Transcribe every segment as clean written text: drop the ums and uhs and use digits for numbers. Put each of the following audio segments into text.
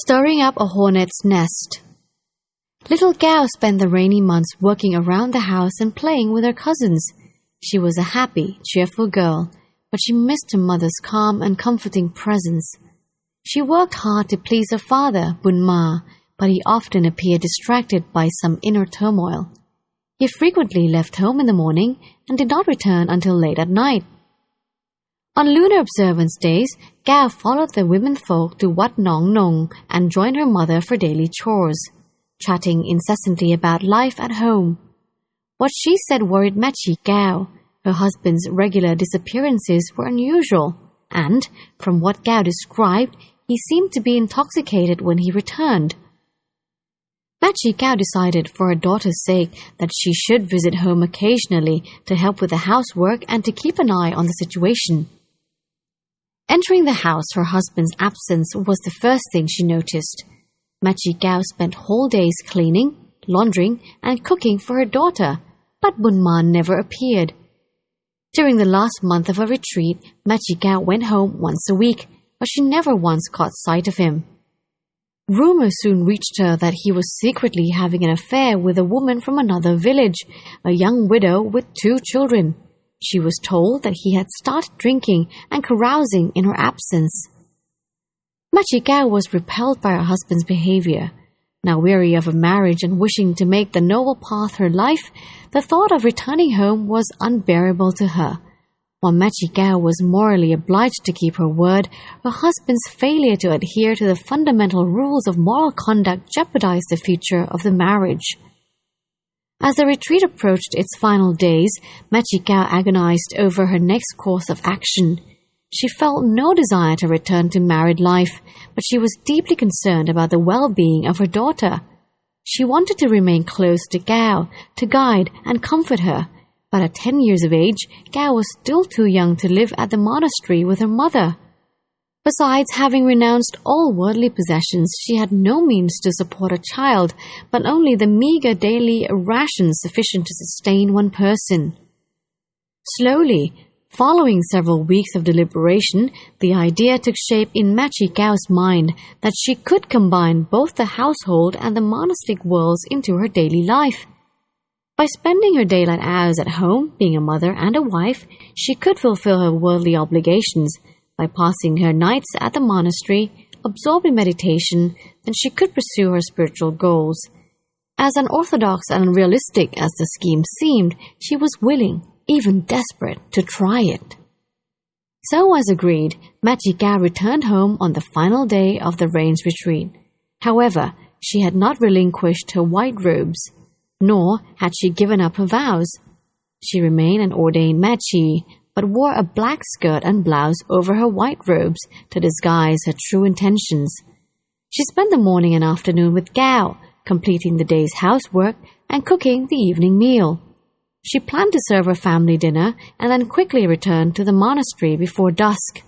Stirring up a hornet's nest. Little Kaew spent the rainy months working around the house and playing with her cousins. She was a happy, cheerful girl, but she missed her mother's calm and comforting presence. She worked hard to please her father, Bunmaa, but he often appeared distracted by some inner turmoil. He frequently left home in the morning and did not return until late at night. On lunar observance days, Kaew followed the womenfolk to Wat Nong Nong and joined her mother for daily chores, chatting incessantly about life at home. What she said worried Mae Chee Kaew. Her husband's regular disappearances were unusual, and, from what Kaew described, he seemed to be intoxicated when he returned. Mae Chee Kaew decided for her daughter's sake that she should visit home occasionally to help with the housework and to keep an eye on the situation. Entering the house, her husband's absence was the first thing she noticed. Mae Chee Kaew spent whole days cleaning, laundering, and cooking for her daughter, but Bunmaa never appeared. During the last month of her retreat, Mae Chee Kaew went home once a week, but she never once caught sight of him. Rumors soon reached her that he was secretly having an affair with a woman from another village, a young widow with 2 children. She was told that he had started drinking and carousing in her absence. Mae Chee Kaew was repelled by her husband's behavior. Now weary of a marriage and wishing to make the noble path her life, the thought of returning home was unbearable to her. While Mae Chee Kaew was morally obliged to keep her word, her husband's failure to adhere to the fundamental rules of moral conduct jeopardized the future of the marriage. As the retreat approached its final days, Mae Chee Kaew agonized over her next course of action. She felt no desire to return to married life, but she was deeply concerned about the well-being of her daughter. She wanted to remain close to Kaew, to guide and comfort her, but at 10 years of age, Kaew was still too young to live at the monastery with her mother. Besides having renounced all worldly possessions, she had no means to support a child, but only the meager daily rations sufficient to sustain one person. Slowly, following several weeks of deliberation, the idea took shape in Mae Chee Kaew's mind that she could combine both the household and the monastic worlds into her daily life. By spending her daylight hours at home, being a mother and a wife, she could fulfill her worldly obligations. By passing her nights at the monastery, absorbed in meditation, then she could pursue her spiritual goals. As unorthodox and unrealistic as the scheme seemed, she was willing, even desperate, to try it. So, as agreed, Mae Chee Kaew returned home on the final day of the rain's retreat. However, she had not relinquished her white robes, nor had she given up her vows. She remained an ordained Mae Chee, but wore a black skirt and blouse over her white robes to disguise her true intentions. She spent the morning and afternoon with Kaew, completing the day's housework and cooking the evening meal. She planned to serve her family dinner and then quickly return to the monastery before dusk.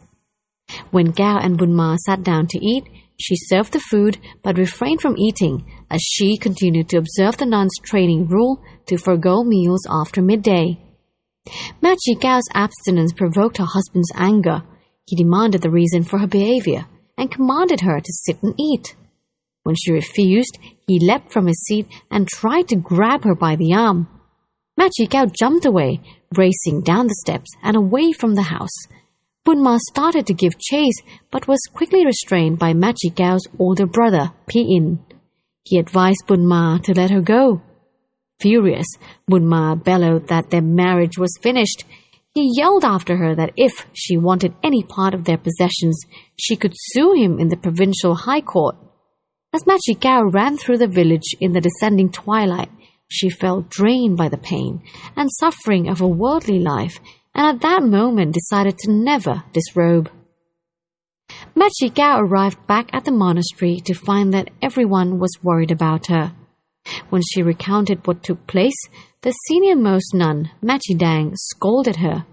When Kaew and Bunmaa sat down to eat, she served the food but refrained from eating, as she continued to observe the nuns' training rule to forego meals after midday. Mae Chee Kaew's abstinence provoked her husband's anger. He demanded the reason for her behavior and commanded her to sit and eat. When she refused, he leapt from his seat and tried to grab her by the arm. Mae Chee Kaew jumped away, racing down the steps and away from the house. Bunmaa started to give chase, but was quickly restrained by Mae Chee Kaew's older brother, Pi-in. He advised Bunmaa to let her go. Furious, Bunmaa bellowed that their marriage was finished. He yelled after her that if she wanted any part of their possessions, she could sue him in the provincial high court. As Mae Chee Kaew ran through the village in the descending twilight, she felt drained by the pain and suffering of a worldly life, and at that moment decided to never disrobe. Mae Chee Kaew arrived back at the monastery to find that everyone was worried about her. When she recounted what took place, the senior-most nun, Mae Chee Dang, scolded her.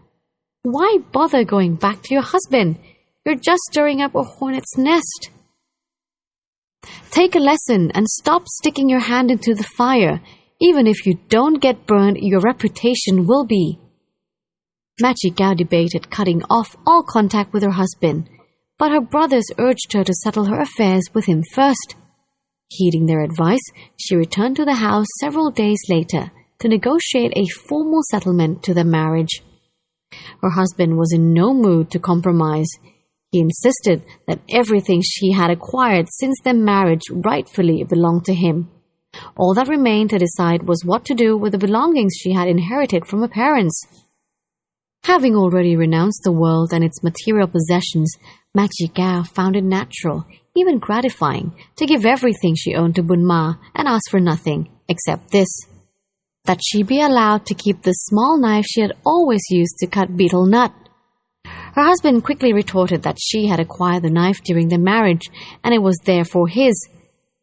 "Why bother going back to your husband? You're just stirring up a hornet's nest. Take a lesson and stop sticking your hand into the fire. Even if you don't get burned, your reputation will be." Mae Chee Kaew debated cutting off all contact with her husband, but her brothers urged her to settle her affairs with him first. Heeding their advice, she returned to the house several days later to negotiate a formal settlement to their marriage. Her husband was in no mood to compromise. He insisted that everything she had acquired since their marriage rightfully belonged to him. All that remained to decide was what to do with the belongings she had inherited from her parents. Having already renounced the world and its material possessions, Mae Chee Kaew found it natural, even gratifying, to give everything she owned to Bunmaa and ask for nothing except this: that she be allowed to keep the small knife she had always used to cut betel nut. Her husband quickly retorted that she had acquired the knife during their marriage, and it was therefore his.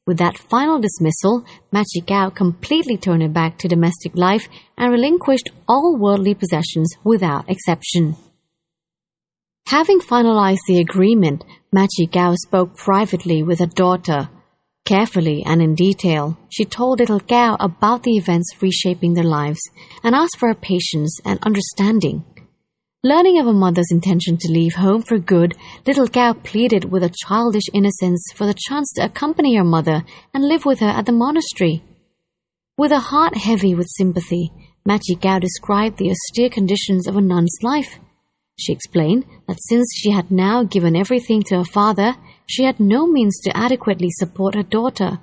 With that final dismissal, Mae Chee Kaew completely turned her back to domestic life and relinquished all worldly possessions without exception. Having finalized the agreement, Mae Chee Kaew spoke privately with her daughter. Carefully and in detail, she told little Kaew about the events reshaping their lives and asked for her patience and understanding. Learning of her mother's intention to leave home for good, little Kaew pleaded with a childish innocence for the chance to accompany her mother and live with her at the monastery. With a heart heavy with sympathy, Mae Chee Kaew described the austere conditions of a nun's life. She explained that since she had now given everything to her father, she had no means to adequately support her daughter.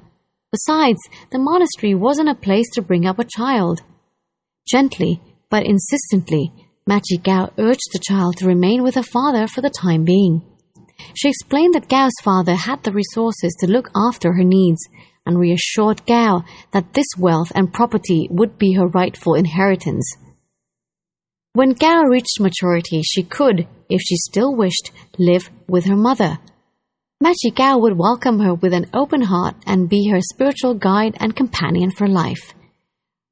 Besides, the monastery wasn't a place to bring up a child. Gently, but insistently, Mae Chee Kaew urged the child to remain with her father for the time being. She explained that Kaew's father had the resources to look after her needs, and reassured Kaew that this wealth and property would be her rightful inheritance. When Kaew reached maturity, she could, if she still wished, live with her mother. Mae Chee Kaew would welcome her with an open heart and be her spiritual guide and companion for life.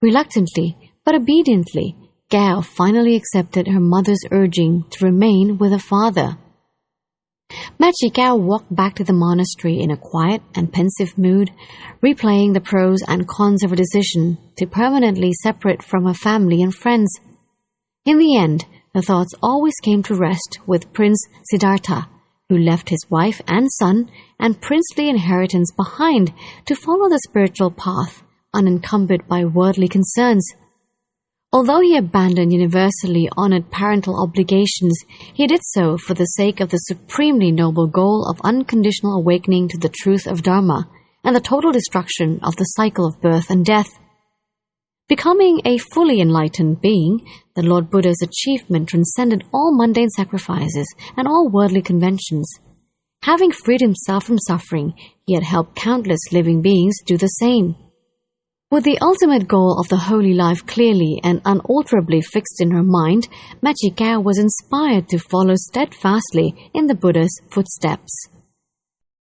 Reluctantly, but obediently, Kaew finally accepted her mother's urging to remain with her father. Mae Chee Kaew walked back to the monastery in a quiet and pensive mood, replaying the pros and cons of her decision to permanently separate from her family and friends. In the end, her thoughts always came to rest with Prince Siddhartha, who left his wife and son and princely inheritance behind to follow the spiritual path, unencumbered by worldly concerns. Although he abandoned universally honored parental obligations, he did so for the sake of the supremely noble goal of unconditional awakening to the truth of Dharma and the total destruction of the cycle of birth and death. Becoming a fully enlightened being, the Lord Buddha's achievement transcended all mundane sacrifices and all worldly conventions. Having freed himself from suffering, he had helped countless living beings do the same. With the ultimate goal of the holy life clearly and unalterably fixed in her mind, Mae Chee Kaew was inspired to follow steadfastly in the Buddha's footsteps.